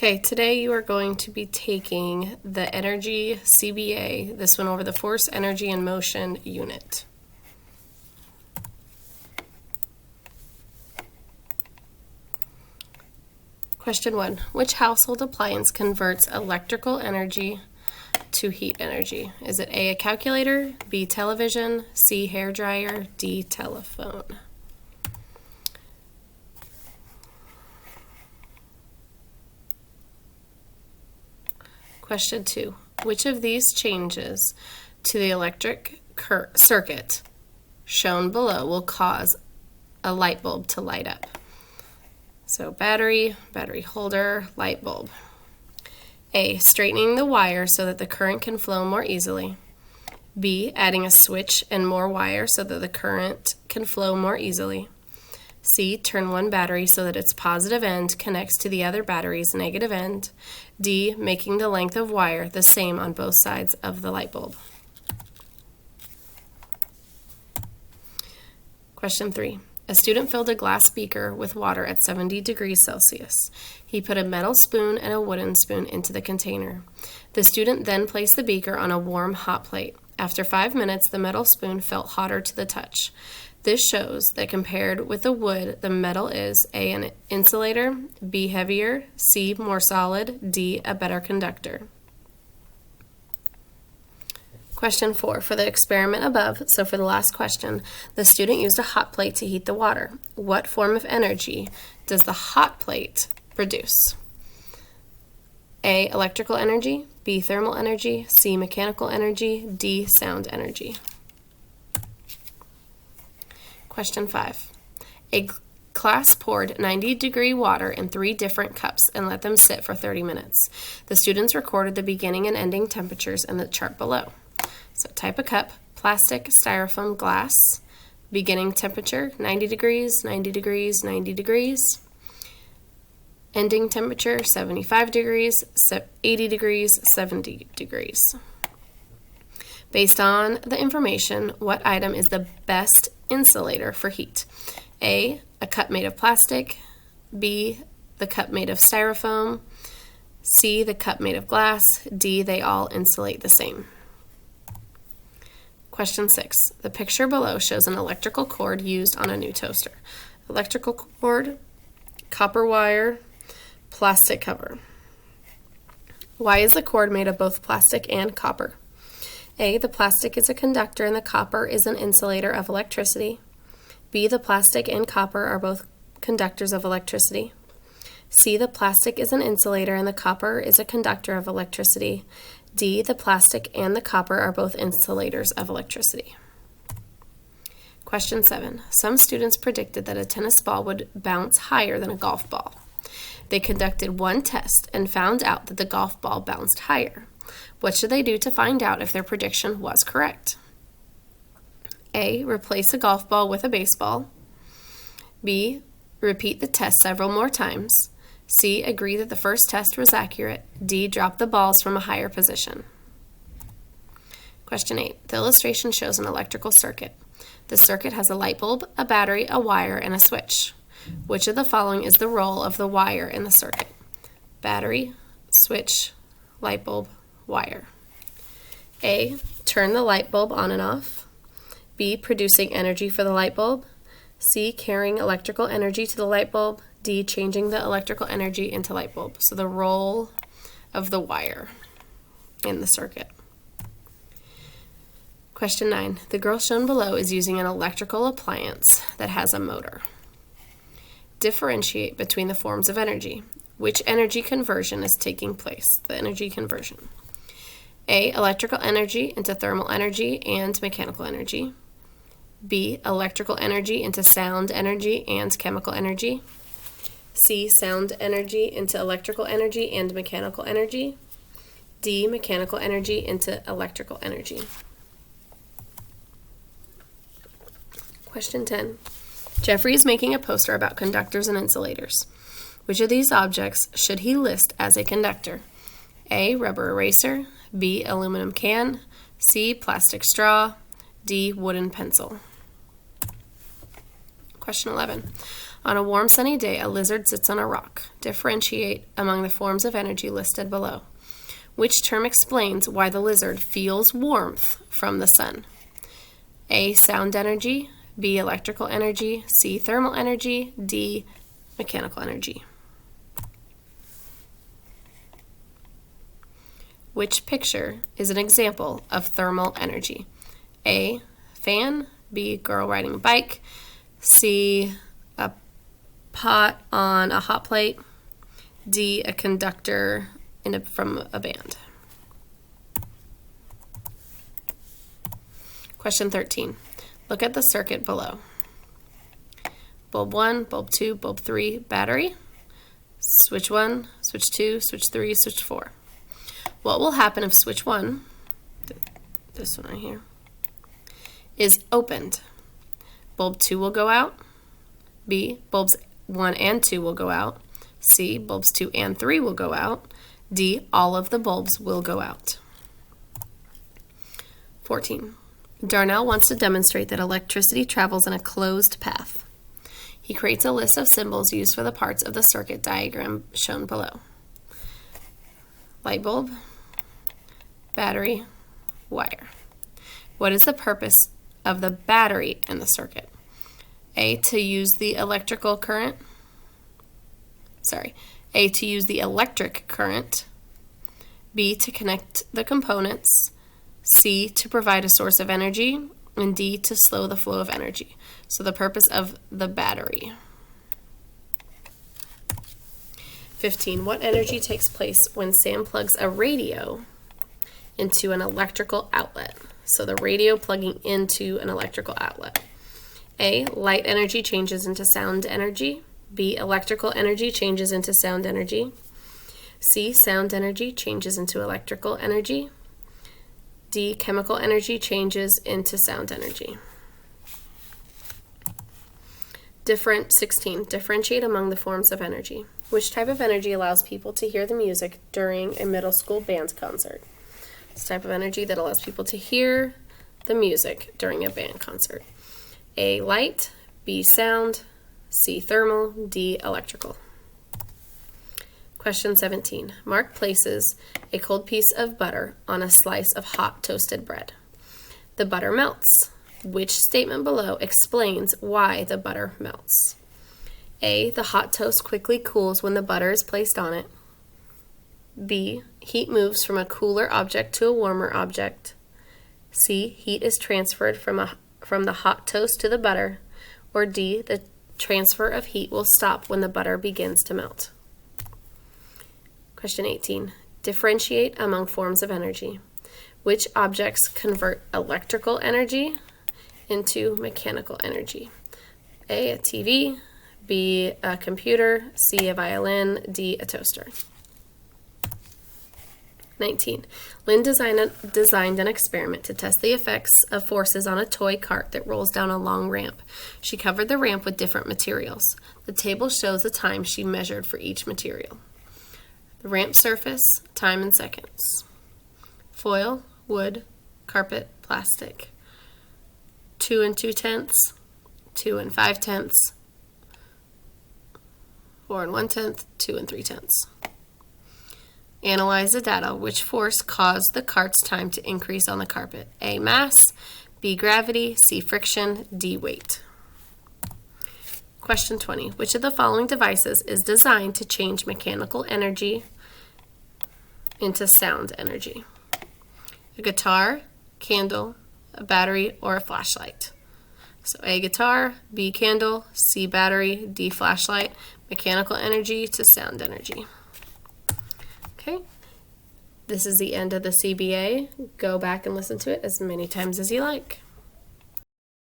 Okay, today you are going to be taking the Energy CBA, this one over the Force, Energy, and Motion unit. Question 1. Which household appliance converts electrical energy to heat energy? Is it A, a calculator, B, television, C, hair dryer, D, telephone? Question 2. Which of these changes to the electric circuit shown below will cause a light bulb to light up? So battery, battery holder, light bulb. A, straightening the wire so that the current can flow more easily. B, adding a switch and more wire so that the current can flow more easily. C, turn one battery so that its positive end connects to the other battery's negative end. D, making the length of wire the same on both sides of the light bulb. Question 3. A student filled a glass beaker with water at 70 degrees Celsius. He put a metal spoon and a wooden spoon into the container. The student then placed the beaker on a warm hot plate. After 5 minutes, the metal spoon felt hotter to the touch. This shows that compared with the wood, the metal is A, an insulator, B, heavier, C, more solid, D, a better conductor. Question 4. For the experiment above, so for the last question, the student used a hot plate to heat the water. What form of energy does the hot plate produce? A, electrical energy, B, thermal energy, C, mechanical energy, D, sound energy. Question 5. A class poured 90-degree water in 3 different cups and let them sit for 30 minutes. The students recorded the beginning and ending temperatures in the chart below. So type of cup: plastic, styrofoam, glass. Beginning temperature, 90 degrees, 90 degrees, 90 degrees. Ending temperature, 75 degrees, 80 degrees, 70 degrees. Based on the information, what item is the best insulator for heat? A, a cup made of plastic. B, the cup made of styrofoam. C, the cup made of glass. D, they all insulate the same. Question 6. The picture below shows an electrical cord used on a new toaster. Electrical cord, copper wire, plastic cover. Why is the cord made of both plastic and copper? A, the plastic is a conductor and the copper is an insulator of electricity. B, the plastic and copper are both conductors of electricity. C, the plastic is an insulator and the copper is a conductor of electricity. D, the plastic and the copper are both insulators of electricity. Question 7. Some students predicted that a tennis ball would bounce higher than a golf ball. They conducted one test and found out that the golf ball bounced higher. What should they do to find out if their prediction was correct? A, replace a golf ball with a baseball. B, repeat the test several more times. C, agree that the first test was accurate. D, drop the balls from a higher position. Question 8. The illustration shows an electrical circuit. The circuit has a light bulb, a battery, a wire, and a switch. Which of the following is the role of the wire in the circuit? Battery, switch, light bulb, wire. A, turn the light bulb on and off. B, producing energy for the light bulb. C, carrying electrical energy to the light bulb. D, changing the electrical energy into light bulb. So the role of the wire in the circuit. Question 9. The girl shown below is using an electrical appliance that has a motor. Differentiate between the forms of energy. Which energy conversion is taking place? The energy conversion. A, electrical energy into thermal energy and mechanical energy. B, electrical energy into sound energy and chemical energy. C, sound energy into electrical energy and mechanical energy. D, mechanical energy into electrical energy. Question 10. Jeffrey is making a poster about conductors and insulators. Which of these objects should he list as a conductor? A, rubber eraser. B, aluminum can. C, plastic straw. D, wooden pencil. Question 11. On a warm, sunny day, a lizard sits on a rock. Differentiate among the forms of energy listed below. Which term explains why the lizard feels warmth from the sun? A, sound energy, B, electrical energy, C, thermal energy, D, mechanical energy. Which picture is an example of thermal energy? A, fan, B, girl riding a bike, C, a pot on a hot plate, D, a conductor from a band. Question 13. Look at the circuit below. Bulb 1, bulb 2, bulb 3, battery. Switch 1, switch 2, switch 3, switch 4. What will happen if switch 1, this one right here, is opened? Bulb 2 will go out. B, bulbs 1 and 2 will go out. C, bulbs 2 and 3 will go out. D, all of the bulbs will go out. 14. Darnell wants to demonstrate that electricity travels in a closed path. He creates a list of symbols used for the parts of the circuit diagram shown below. Light bulb, battery, wire. What is the purpose of the battery in the circuit? A, to use the electric current. B, to connect the components. C, to provide a source of energy, and D, to slow the flow of energy. So the purpose of the battery. 15. What energy takes place when Sam plugs a radio into an electrical outlet? So the radio plugging into an electrical outlet. A, light energy changes into sound energy. B, electrical energy changes into sound energy. C, sound energy changes into electrical energy. D, chemical energy changes into sound energy. 16. Differentiate among the forms of energy. Which type of energy allows people to hear the music during a middle school band concert? It's the type of energy that allows people to hear the music during a band concert. A, light, B, sound, C, thermal, D, electrical. Question 17. Mark places a cold piece of butter on a slice of hot toasted bread. The butter melts. Which statement below explains why the butter melts? A, the hot toast quickly cools when the butter is placed on it. B, heat moves from a cooler object to a warmer object. C, heat is transferred from the hot toast to the butter. Or D, the transfer of heat will stop when the butter begins to melt. Question 18. Differentiate among forms of energy. Which objects convert electrical energy into mechanical energy? A, a TV, B, a computer, C, a violin, D, a toaster. 19. Lynn designed an experiment to test the effects of forces on a toy cart that rolls down a long ramp. She covered the ramp with different materials. The table shows the time she measured for each material. The ramp surface, time in seconds. Foil, wood, carpet, plastic. 2 2/10, 2 5/10, 4 1/10, 2 3/10. Analyze the data. Which force caused the cart's time to increase on the carpet? A, mass, B, gravity, C, friction, D, weight. Question 20. Which of the following devices is designed to change mechanical energy into sound energy? A guitar, candle, a battery, or a flashlight? So A, guitar, B, candle, C, battery, D, flashlight, mechanical energy to sound energy. Okay, this is the end of the CBA. Go back and listen to it as many times as you like.